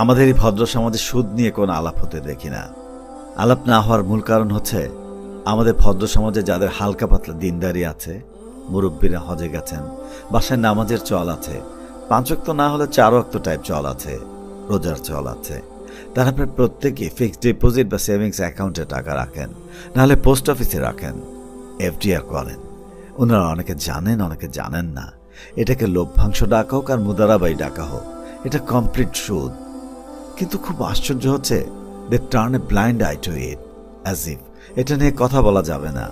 আমাদের এই ভদ্র সমাজে সুদ নিয়ে কোনো আলাপ হতে দেখি না। আলাপ না হওয়ার মূল কারণ হচ্ছে আমাদের ভদ্র সমাজে যাদের হালকা পাতলা দিনদারি আছে, মুরব্বীরা হজে গেছেন, বাসায় নামাজের চল আছে, 5 ওয়াক্ত না হলে 4 ওয়াক্ত টাইপ চল আছে, রোজার চল আছে, তারা প্রায় প্রত্যেকে ফিক্সড ডিপোজিট বা সেভিংস অ্যাকাউন্টে টাকা রাখেন, নাহলে পোস্ট অফিসে রাখেন, এফডিআর করেন। ওনারা অনেকে জানেন, অনেকে জানেন না। এটাকে লভ্যাংশ ডাকা হোক আর মুদারাবাই ডাকা হোক, এটা কমপ্লিট সুদ। কিন্তু খুব আশ্চর্য হচ্ছে, they turn a blind eye to it, as if এটা নিয়ে কথা বলা যাবে না।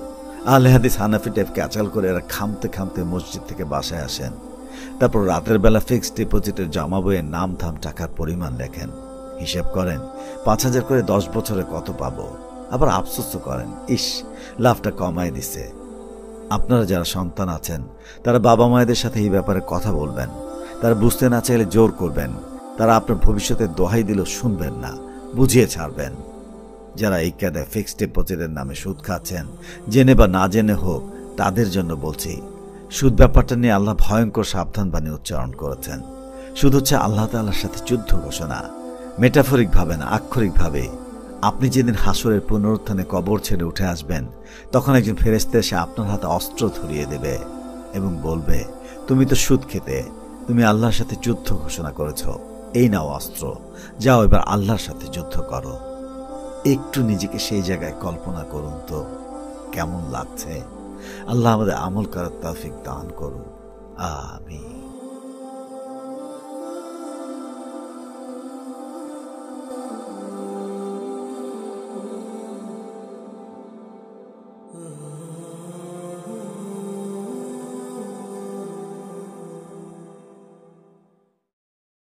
আহলে হাদিস হানাফি টাইপ ক্যাচাল করে এরা খামতে খামতে মসজিদ থেকে বাসায় আসেন। তারপর রাতের বেলা ফিক্সড ডিপোজিটের জমা বইয়ের নাম থাম টাকার পরিমাণ লেখেন, হিসেব করেন 5,000 করে 10 বছরে কত পাবো। আবার আফসোস করেন, ইস লাভটা কমায় দিছে। আপনারা যারা সন্তান আছেন তারা বাবা মায়েদের সাথে এই ব্যাপারে কথা বলবেন। তারা বুঝতে না চাইলে জোর করবেন। তারা আপনার ভবিষ্যতের দোহাই দিলেও শুনবেন না, বুঝিয়ে ছাড়বেন। যারা এই কায়দায় ফিক্সড ডিপোজিটের নামে সুদ খাচ্ছেন, জেনে বা না জেনে হোক, তাদের জন্য বলছি, সুদ ব্যাপারটা নিয়ে আল্লাহ ভয়ঙ্কর সাবধান বাণী উচ্চারণ করেছেন। সুদ হচ্ছে আল্লাহ তাআলার সাথে যুদ্ধ ঘোষণা। মেটাফরিক ভাবে না, আক্ষরিক ভাবে। আপনি যেদিন হাসরের পুনরুত্থানে কবর ছেড়ে উঠে আসবেন, তখন একজন ফেরেশতা এসে আপনার হাতে অস্ত্র ধরিয়ে দেবে এবং বলবে, তুমি তো সুদ খেতে, তুমি আল্লাহর সাথে যুদ্ধ ঘোষণা করেছ, এই নাও অস্ত্র, যাও এবার আল্লাহর সাথে যুদ্ধ করো। একটু নিজেকে সেই জায়গায় কল্পনা করুন তো, কেমন লাগছে। আল্লাহ আমাদের আমল করার তৌফিক দান করুন, আমিন।